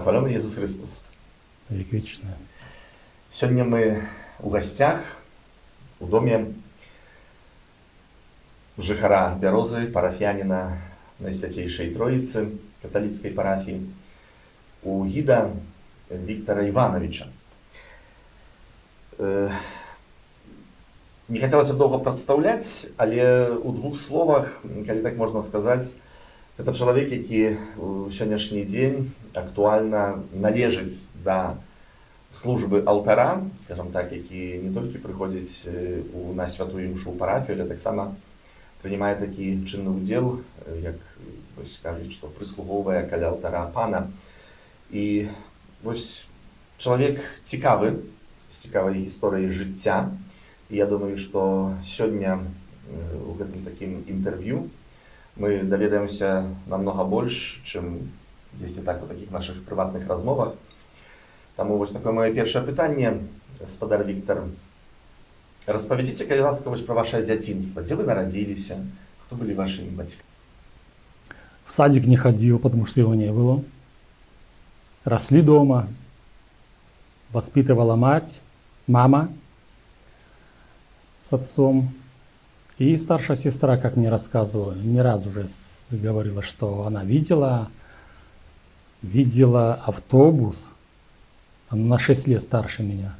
похваленый Иисус Христос. Век вечный. Сегодня мы у гостях у доме жихара Бярозы, парафиянина Найсвятейшей Троицы католицкой парафии, у гида Виктора Ивановича. Не хотелось бы долго представлять, але у двух словах, коли так можно сказать, это человек, який у сённяшні дзень актуальна належыць да службы алтара, скажем так, які не толькі прыходзіць на святую імшу ў парафію, але таксама прынимае такі чынны ўдзел, як кажуць, што прыслугоўвае каля алтара пана. І вось чалавек цікавы, з цікавай гісторыяй жыцця. І я думаю, што сёння у гэтым такім інтэрв'ю мы даведаемся намного больш, чым дзесьці так у такіх нашых прыватных размовах. Таму вось такое маё першае пытанне, гаспадар Віктор. Распавядзіце, калі ласка, вось пра вашае дзяцінства. Дзе вы нарадзіліся? Хто былі вашымі бацькамі? В садик не ходил, потому что его не было. Росли дома. Воспитывала мать, мама с отцом. И старшая сестра, как мне рассказывала, не раз уже говорила, что она видела автобус. Она на 6 лет старше меня.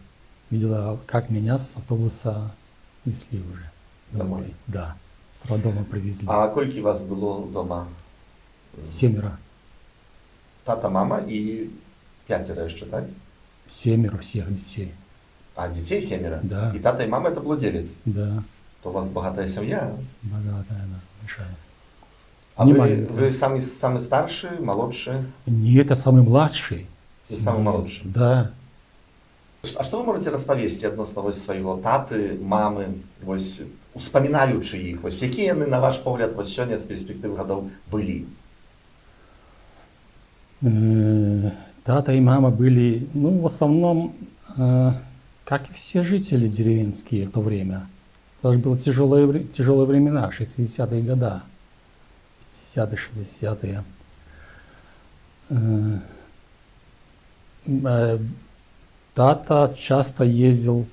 Видела, как меня с автобуса несли уже домой. Да, с роддома привезли. А колькі вас было дома? 7. Тата, мама і 5 яшчэ, так? 7 всех детей. А детей 7? Да. И тата и мама это было 9? Да. То у вас богатая семья? Богатая, да, большая. А Не вы маленькая. самый старший, молодший? Не, это самый младший. И самый молодший? Да. А што вы можаце распавесці адносна вось свайго таты, мамы, вось успамінаючы іх, вось якія яны, на ваш погляд, вось сёння з перспектывы гадоў былі? Тата и мама были, ну, в основном, как и все жители деревенские в то время. Это же было тяжелые времена, 60-е годы, 50-е, 60-е. Тата часто ездил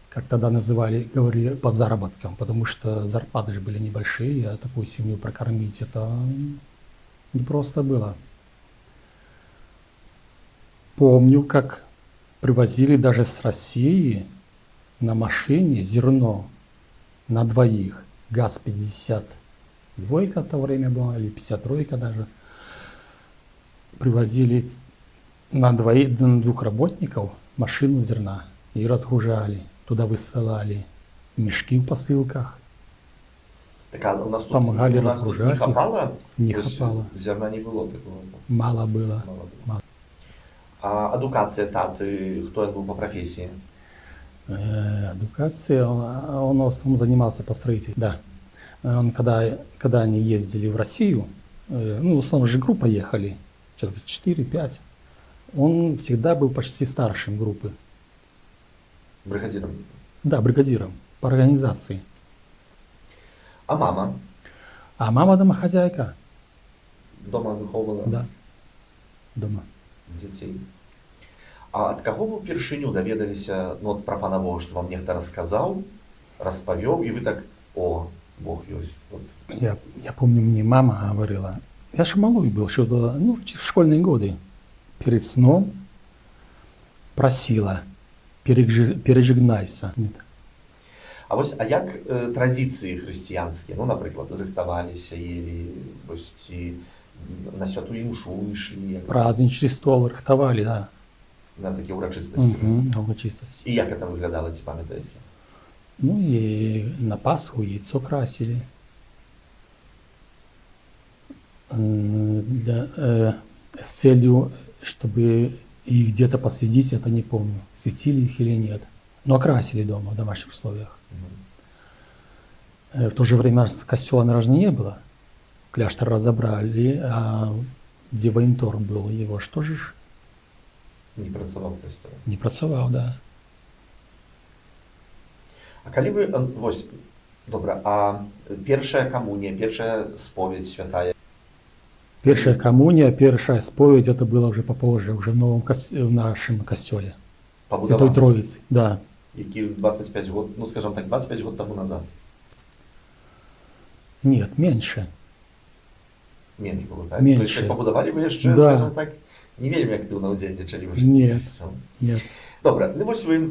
как тогда говорили, по заработкам, потому что зарплаты же были небольшие, а такую семью прокормить это не просто было. Помню, как привозили даже с России на машине зерно на двоих. ГАЗ-52 в то время была, или 53 даже. Привозили на 2 работников машину зерна и разгружали. Туда высылали мешки в посылках. Так, а у нас тут, помогали у нас тут разгружать. не хапало? Не То есть хапало. Зерна не было такого? Мало было. Мало. А адукация таты, кто он был по профессии? Адукация, он в основном занимался по строительству. Да. Он, когда они ездили в Россию, ну, в основном же группа ехали, человек 4-5, он всегда был почти старшим группы. Бригадиром? Да, бригадиром по организации. А мама? А мама домохозяйка. Дома выхоўвала? Да, дома. Дзяцей. А ад каго вы першыню даведаліся, ну, от пра пана Бога, што вам нехта расказаў, распавёў, і вы так, о, Бог ёсць. Вот. Я помню, мне мама говорила, я же малой был, что-то, ну, в школьные годы, перед сном просила, пережигнайся. А вось, а як традыцыі хрысціянскія, ну, напрыклад, рыхтаваліся, елі, вось, ці на святую імшу ішлі? Праздничный стол рыхтовали, да. На такія ўрачыстасці? Урочистости. І як это выглядала, ці памятаеце? Ну и на Пасху яйцо красили. С целью, чтобы их где-то посвятить, это не помню, светили их или нет. Но окрасили дома в домашних условиях. В то же время костела, наверное, не было. Кляштор разобрали, а где военторг был, его что же ж? Не працаваў костёл? Не працаваў, да. А калі вы, вось, добра, а першая камунія, першая споведь святая, Первая коммуния, первая споведь, это было уже попозже, уже в нашем костеле. Святой Побудованы, Троицы, да. які 25 год, ну скажем так, 25 год тому назад. Нет, меньше. Менш було, так? Менше. Тобто, як побудували ви ще, Да. скажем так, не вельми активно удзельничали в Ні. житті. Все. Нет. Добре, ну ось ви,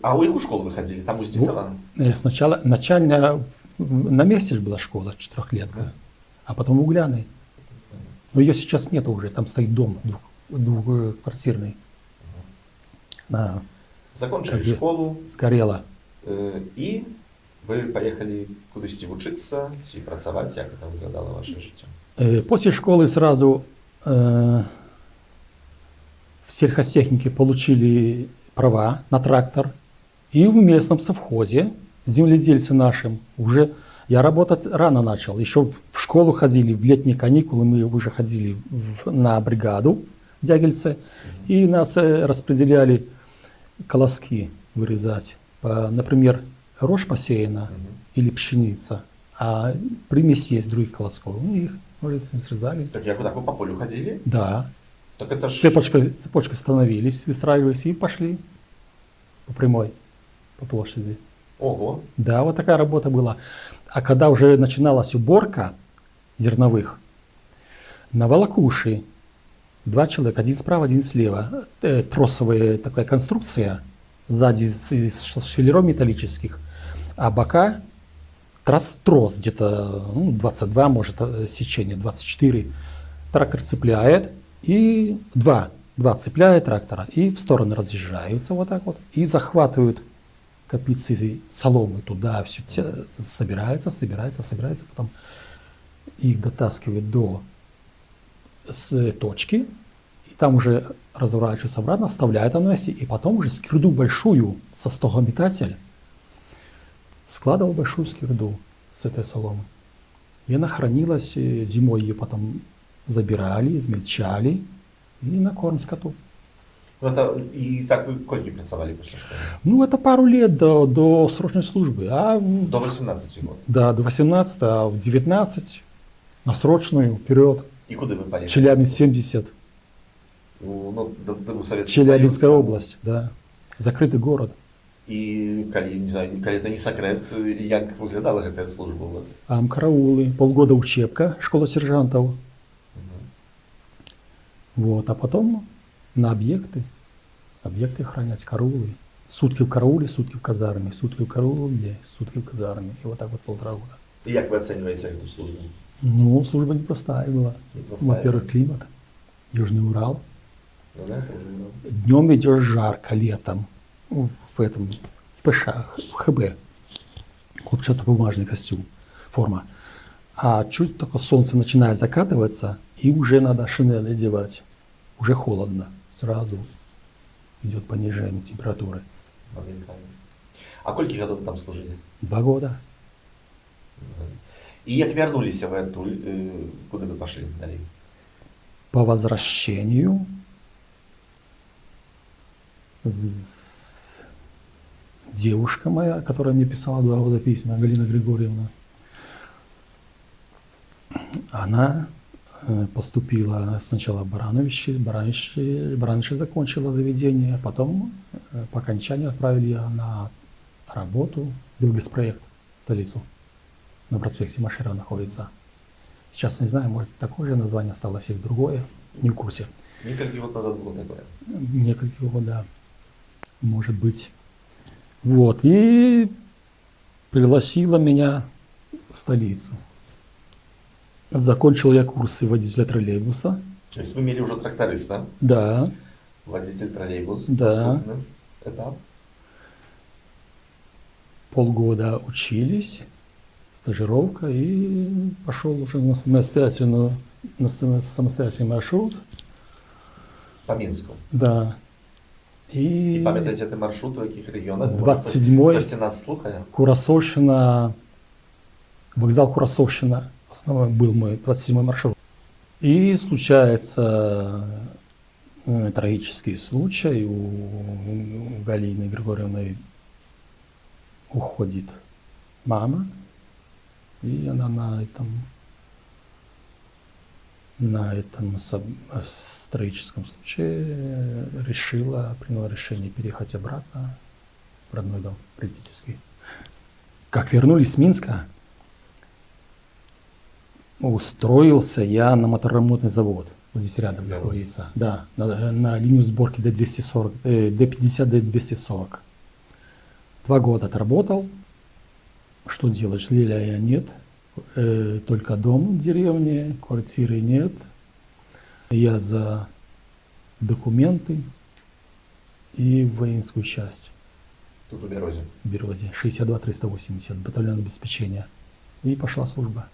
а у яку школу ви ходили? Там у Здітова? Сначала начальная, на месте же была школа четырехлетка, а потом Угляный. Но ее сейчас нет уже, там стоит дом двухквартирный. Да, Закончили Как бы. школу, сгорело. і ви поїхали кудись вчитися, чи працювати, як це виглядало ваше життя? После школы сразу в сельхозтехнике получили права на трактор. И в местном совхозе, земледельцы нашим, уже я работать рано начал. Еще в школу ходили, в летние каникулы мы уже ходили на бригаду в Дягильце. И нас распределяли колоски вырезать. Например, рожь посеяна или пшеница, а примесь есть других колосков. Ну, их, может, срезали. Так як так ви по полю ходили? Да. Так это ж... Цепочкой становились, выстраивались и пошли по прямой, по площади. Ого. Да, вот такая работа была. А когда уже начиналась уборка зерновых, на волокуши 2 человека, один справа, один слева, тросовая такая конструкция, сзади с швеллеров металлических, а бока трос где-то 22, может, сечение, 24. Трактор цепляет, и два цепляет трактора, и в стороны разъезжаются вот так вот, и захватывают копицы соломы туда, все собираются, потом их дотаскивают до точки, и там уже разворачиваются обратно, оставляют на месте, и потом уже скирду большую со стогометатель складывал большую скирду с этой соломы. И она хранилась, зимой ее потом забирали, измельчали и на корм скоту. Ну, это, и так вы сколько працевали после школы? Ну, это пару лет до срочной службы. До 18 год. Да, до 18, а в 19 на срочную, вперед. И куда вы поехали? Челябинск 70. Ну, до Советский Челябинская Союз. область, да. Закрытый город. И, коли, не знаю, коли это не секрет, як выглядала эта служба у вас? Там караулы, полгода учебка, школа сержантов. Вот, а потом на объекты охранять, караулы. Сутки в карауле, сутки в казарме, сутки в карауле, сутки в казарме. И вот так вот 1,5 года. И як вы оцениваете эту службу? Ну, служба непростая была. Непростая. Во-первых, климат. Южный Урал. Ну, да, тоже, да. Днем идешь жарко, летом. В ПШ, в ХБ. Хлопчатобумажный костюм, форма. А чуть только солнце начинает закатываться, и уже надо шинель одевать. Уже холодно. Сразу идет понижение температуры. Моментально. А сколько годов вы там служили? 2 года. И як вернулись в эту, куда вы пошли далее? По возвращению девушка моя, которая мне писала 2 года письма, Галина Григорьевна, она поступила сначала в Барановичи закончила заведение, а потом по окончанию отправили ее на работу в Белгиспроект, в столицу. На проспекте Машерова находится. Сейчас не знаю, может такое же название осталось или другое, не в курсе. Несколько год назад было такое. Несколько год, да. Может быть. Вот. И пригласила меня в столицу. Закончил я курсы водителя троллейбуса. То есть вы имели уже тракториста, Да. водитель троллейбус. Да. Наступный этап. Полгода учились, стажировка, и пошел уже на самостоятельный маршрут. По Минску. Да. И И пам'ятаєте цей маршрут, у яких регіонах? 27-й. Хтось нас слухає? Курасовщина, вокзал Курасовщина, основной был мой 27-й маршрут. И случается трагический случай, у Галины Григорьевны уходит мама, и она на этом на этом строительском случае приняла решение переехать обратно в родной дом родительский. Как вернулись с Минска, устроился я на моторемонтный завод. Вот здесь рядом Да. находится. Да, на линию сборки D240, D50, D240. 2 года отработал. Что делать? Жилья нет. Только дом в деревне, квартиры нет. Я за документы и в воинскую часть Тут у Берозе. в Берозе. 62-380, батальон обеспечения. И пошла служба.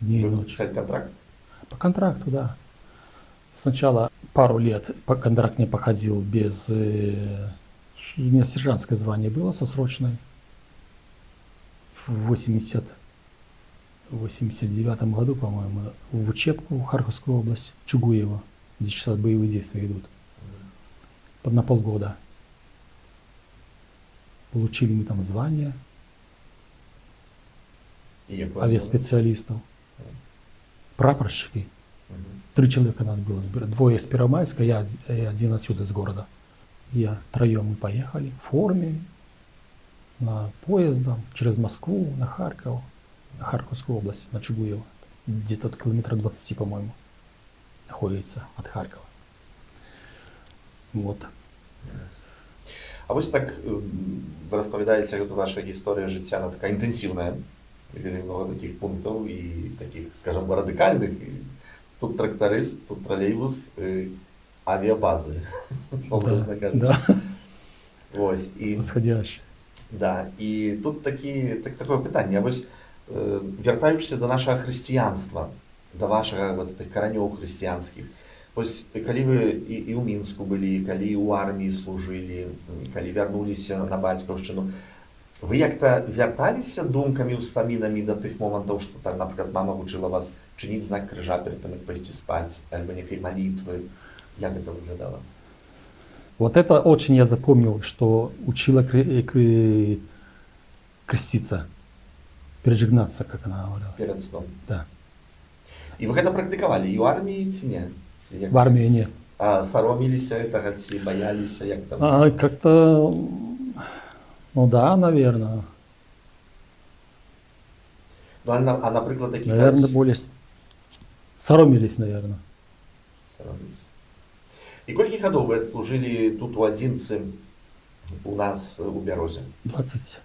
Дней и Вы ночи. подписали контракт? По контракту, да. Сначала пару лет по контракт не походил без... у меня сержантское звание было сосрочное. В 89 году, по-моему, в учебку в Харьковскую область, Чугуево, где сейчас боевые действия идут. На полгода. Получили мы там звание И як вас авиаспециалистов. Прапорщики. звали? 3 человека нас было. 2 из Первомайска, я и 1 отсюда, из города. Я 3 мы поехали в форме, на поездом через Москву, на Харьков, на Харьковскую область, на Чугуево. Где-то от километра 20, по-моему, находится от Харькова. Вот. А ось так ви розповідаєте, як ваша історія життя, вона така інтенсивна. Вели много таких пунктів і таких, скажімо, радикальних. І тут тракторист, тут тролейбус, авіабази. Образно кажучи. Да, Ось, і, восходящий. да, і тут таке питання. Ось, вертаючись до нашого християнства, до ваших вот, тих коронів християнських, ось, коли ви і у Мінську були, коли у армії служили, коли вернулися на батьківщину, ви як-то верталися думками, успоминами до тих моментів, що там, наприклад, мама вчила вас чинити знак крижа перед тим, як пойти спати, або некої молитви? Як це виглядало? Вот это очень я запомнил, что учила креститься, пережигнаться, как она говорила. Перед сном. Да. І ви це практикували і в армії, чи ні? Чи як? В армии нет. А соромилися этого, чи боялися, як там? Как-то, ну да, наверное. Ну, а наприклад, такі Наверное, кажуть, более соромились, наверное. соромились. І кілька годів ви служили тут у Одинці, у нас у Берозі? 20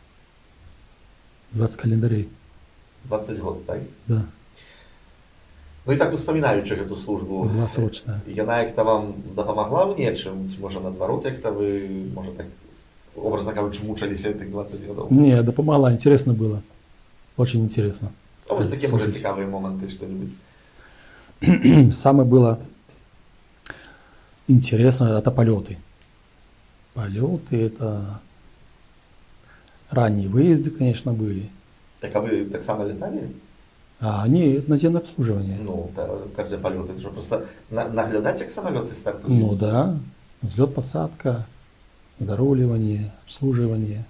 календарей, 20 років, так? да, Ну і так успоминаючи цю службу, 2 срочная. яна як-то вам допомогла в нечим, чи може наоборот, як-то ви, може так, образно кажучи, мучилися тих 20 років? Не, да помогла, интересно было. Очень интересно. А ось такі, може, Слушайте. цікаві моменти, що-небудь? Самое было интересно, это полеты. Полеты, это ранние выезды, конечно, были. Так, а ви так само літали? А они наземное обслуживание. Ну, та, як же польоти? Це що, просто наглядати, як самоліти стартують? Ну да, взлет-посадка, заруливание, обслуживание.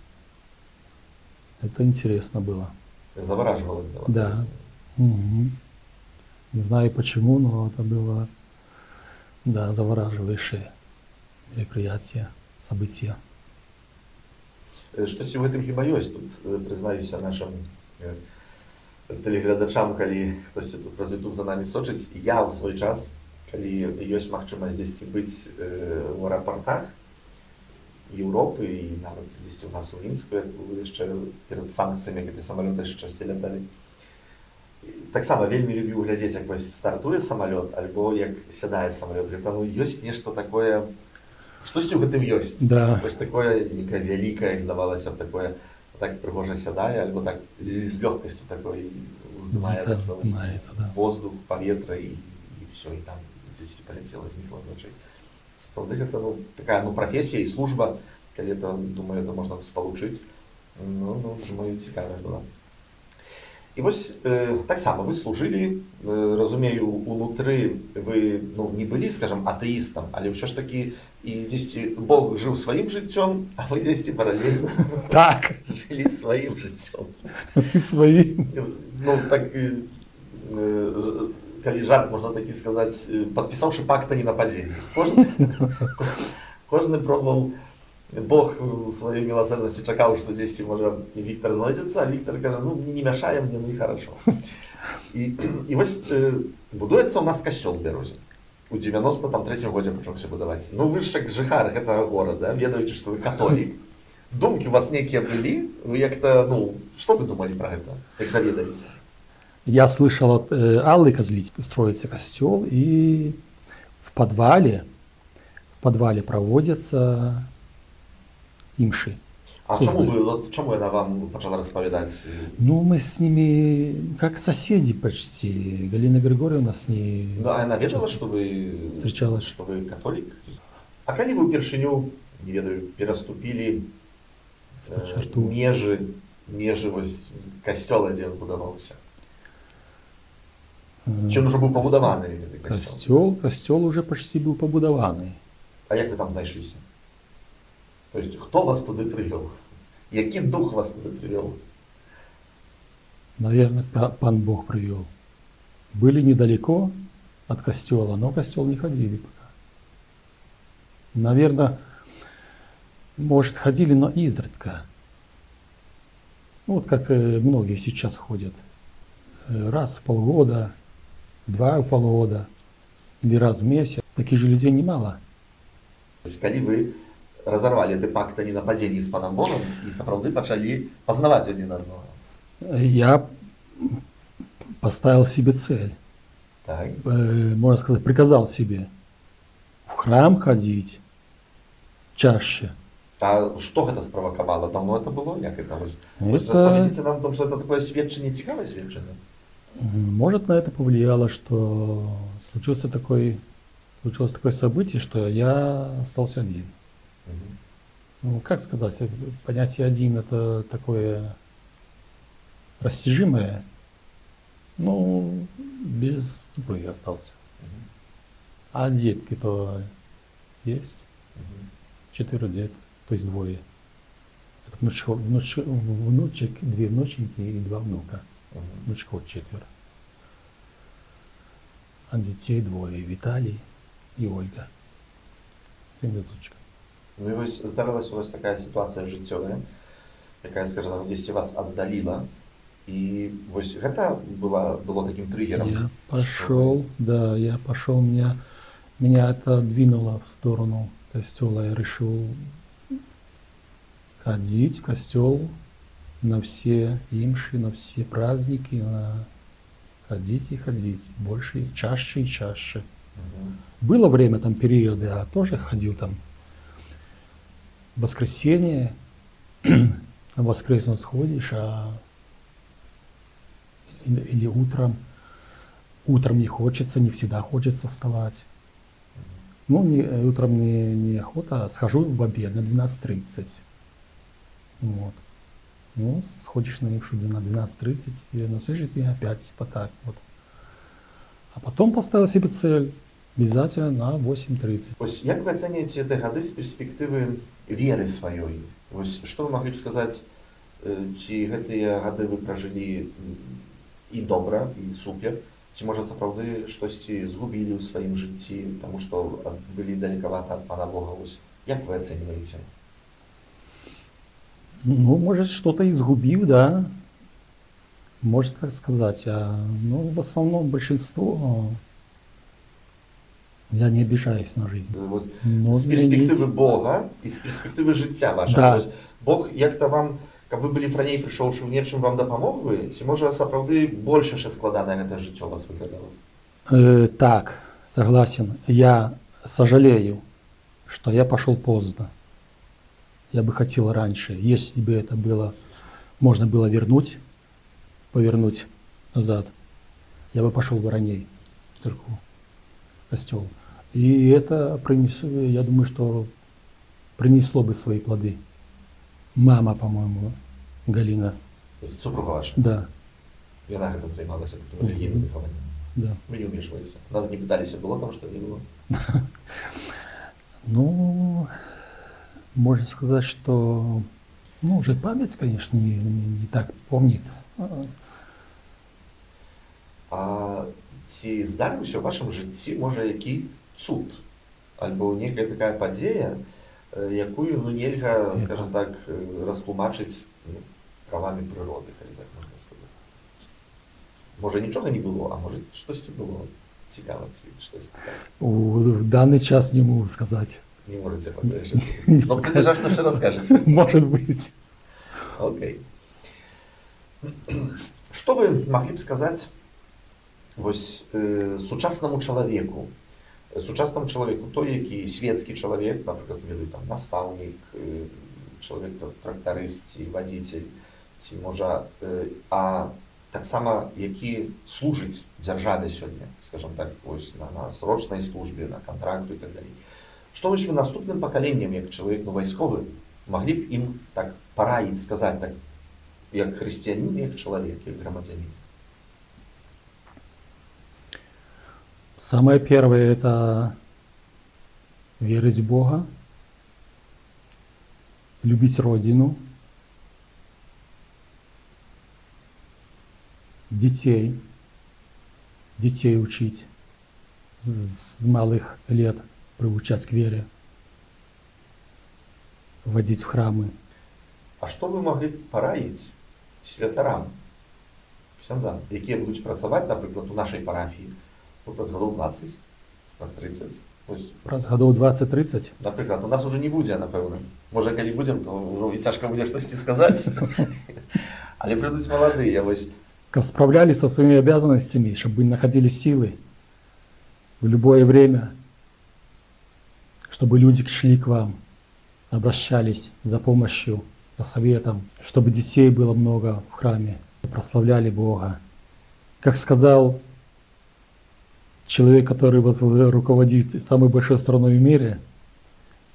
Это интересно было. Заворажували для вас? Да. Мгм. Не знаю почему, но это было, да, завораживающее мероприятие, событие. Щось у гэтым хіба ёсць. Тут признаюся нашим телеглядачам, калі хтось тут праз YouTube за нами сочыць. Я ў свой час, калі ёсць магчымасць дзесьці быць у аэропортах Еўропы і нават дзесьці у нас у Мінску, як яшчэ перад санкцыямі, калі самалёты яшчэ часцей ляталі. Таксама вельмі любіў глядзець, як вось стартуе самалёт, альбо як сядае самалёт. Гэта ну ёсць нешта такое, штосьці ў гэтым ёсць. Да. Вось такое некае вялікае, як здавалася б, такое так прыгожа сядае, альбо так з лёгкасцю такой уздымаецца Вздымаецца, да. воздух, паветра і все, і там дзесьці паляцела, знікла з вачэй. Сапраўды гэта ну, такая ну, прафесія і служба, калі это, думаю, это можна спалучыць. Ну, думаю, цікавая была. І вось таксама вы служылі, разумею, унутры вы ну, не былі, скажам, атэістам, але ўсё ж такі і дзесьці Бог жыў сваім жыццём, а вы дзесьці паралельна Так, жылі сваім жыццём. и своим. Ну, так калі жарт, можна такі сказаць, падпісаўшы пакт о ненападзенні. Кожны пробаваў, Бог у сваёй міласэрнасці чакаў, што дзесьці можа Віктор знойдзецца, а Віктор кажа, ну не мяшае мне, ну і хорошо. І вось будуецца ў нас касцёл у Бярозе. У 93-м годзе пачаўся будаваць. Ну вы ж як жыхар гэтага горада, ведаеце, што вы католік. Думкі у вас нейкія былі? Вы як-то, ну, што вы думалі пра гэта, як даведаліся? Я слышал от Аллы Козлить, строится костел, и в подвале проводятся имши. А чому яна вам почала розповідати? Ну, мы с ними как соседи почти. Галина Григорьевна с ней... Ну, а она ведала, что вы... Встречалась. Что вы католик? А калі вы ўпершыню, не ведаю, пераступілі межы вось касцёла, дзе ён будаваўся? Ці ён ужо быў пабудаваны? Касцёл уже почти был побудаваны. А як вы там знайшліся? То есть, хто вас туди привел? Який дух вас туди привел? Наверное, пан Бог привел. Были недалеко от костела, но в костел не ходили пока. Наверное, может, ходили, но изредка. Ну, вот как многие сейчас ходят. Раз в полгода, два в полгода или раз в месяц. Таких же людей немало. То есть, калі вы разорвали гэты пакт о ненападзенні з панам Богом і сапраўды пачалі пазнаваць адзін аднаго. Я поставил себе цель. Так. Можно сказать, приказал себе в храм ходить чаще. А што гэта справакавала? Давно это было? Як это? Вось Это... распавядзіце нам, тому, что это такое сведчанне, цікавае сведчанне? Может, на это повлияло, что случилось такое событие, что я остался один. Ну, как сказать, понятие один это такое растяжимое, ну, без супруги остался. А детки-то есть, 4 деток, то есть 2. Это внучек, 2 внученьки и 2 внука. Внучков 4. А детей 2, Виталий и Ольга, сын и дочка. Ну і вось здарылася у вас такая сітуацыя жыццёвая, якая, скажем, дзесьці вас аддаліла. І вось гэта было таким триггером. Я пошел, меня это двинуло в сторону костела. Я решил ходить в костел на все имши, на все праздники, ходить и ходить, больше, чаще и чаще. Было время, там периоды, я тоже ходил там в воскресенье, в воскресную сходишь, или утром не хочется, не всегда хочется вставать. Ну, утром не охота, схожу в обед на 12:30. Вот. Ну, сходишь на имшу на 12:30, и на следующий день опять так вот. А потом поставил себе цель обязательно на 8:30. Ось як ви оцінюєте ці гады з перспективи віри своєї? Ось що ви могли б сказати, ці гэтыя гады ви прожили і добра, і супер, ці може сапраўды штосьці згубілі ў сваім жыцці, тому што былі далекавата ад Пана Бога? Ось як ви оцінюєте? Ну, может, что-то и сгубил, да. Можно так сказать. Ну, в основном большинство я не обижаюсь на жизнь. Вот, но з перспективи Бога і з перспективи життя вашого. Да. Ось Бог як-то вам, каб ви былі раней прыйшоўшы ў нечым вам дапамог бы, ці можа сапраўды больш яшчэ складанае гэта жыццё у вас выглядало? Так, согласен. Я сожалею, что я пошел поздно. Я бы хотел раньше. Если бы это было, можно было повернуть назад, я бы пошел бы ранее в церковь, в костел. И это принесло, я думаю, что принесло бы свои плоды. Мама, по-моему, Галина. То есть супруга ваша? Да. Яна гэтым займалася, таким релігійным выхаваннем? Да. Вы не ўмешваліся? Нават не пыталіся, было там, што не было? Ну, можно сказать, что уже память, конечно, не так помнит. А ці здарыўся ў вашым жыцці можа які цуд альбо некая такая падзея, якую ну нельга, скажем так, растлумачыць ну, правамі прыроды, калі так можна сказаць. Можа нічога не было, а можа штосьці было цікава ці штось такое. В данный час не могу сказать. Не можете памятаць. Ну, прыбліжа, што ще раскажаце. Может быть. Окей. Што вы маглі б сказаць вось сучаснаму чалавеку, той, які свецкі чалавек, напрыклад, ведаю, там настаўнік, чалавек трактарыст ці вадзіцель, ці можа, а таксама які служыць дзяржаве сёння, скажам так, вось на срочнай службе, на кантракту і так далей. Што вось вы наступным пакаленням, як чалавек ну, вайсковы, маглі б ім так параіць, сказаць так, як хрысціянін, як чалавек, як грамадзянін? Самое первое – это верить в Бога, любить Родину, детей учить с малых лет, приучать к вере, водить в храмы. А што вы маглі б параіць святарам, ксяндзам, якія будуць працаваць, напрыклад, у нашай парафіі, праз гадоў 20, праз 30. Вось, Праз гадоў 20-30. напрыклад, у нас уже не будзе, напэўна. Можа, калі будзем, то ну, і цяжка будзе штосьці сказаць. Але прыйдуць маладыя. Вось. Как справлялись со своими обязанностями, чтобы находили силы в любое время, чтобы люди шли к вам, обращались за помощью, за советом, чтобы детей было много в храме, прославляли Бога. Как сказал человек, который руководит самой большой страной в мире,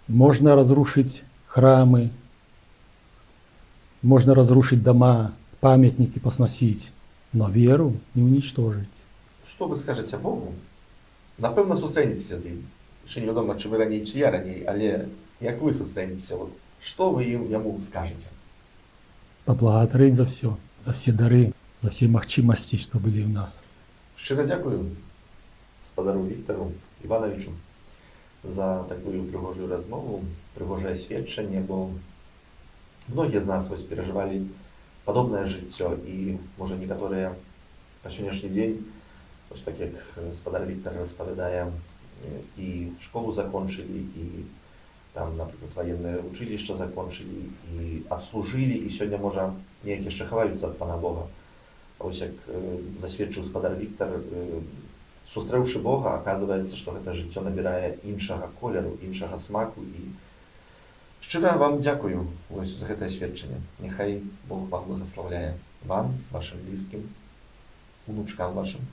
можно разрушить храмы, можно разрушить дома, памятники посносить, но веру не уничтожить. Што вы скажаце Богу? Напэўна, сустрэнецеся з ім. Яшчэ невядома, чи вы раней, чи я раней, але як вы сустрэнецеся, вот, што вы яму скажаце? Поблагодарить за все дары, за все магчимости, что были у нас. Шчыра дзякую спадару Віктару Івановичу за такую прыгожую размову, прыгожае сведчанне, бо многія з нас вось перажывалі падобнае жыццё і, можа, некаторыя па сённяшні дзень, вось так як спадар Віктар распавядае, і школу закончылі, і там, напрыклад, ваеннае учылішча закончылі, і адслужылі, і сёння, можа, неяк яшчэ хаваюцца ад Пана Бога. Вось як засведчыў спадар Віктар, сустрэўшы Бога, аказваецца, што гэта жыццё набірае іншага колеру, іншага смаку. І шчыра вам дзякую вось за гэтае сведчанне. Няхай Бог вам благаслаўляе, вам, вашым блізкім, унучкам вашым.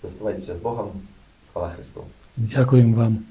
Заставайцеся з Богам. Хвала Христу. Дякуем вам.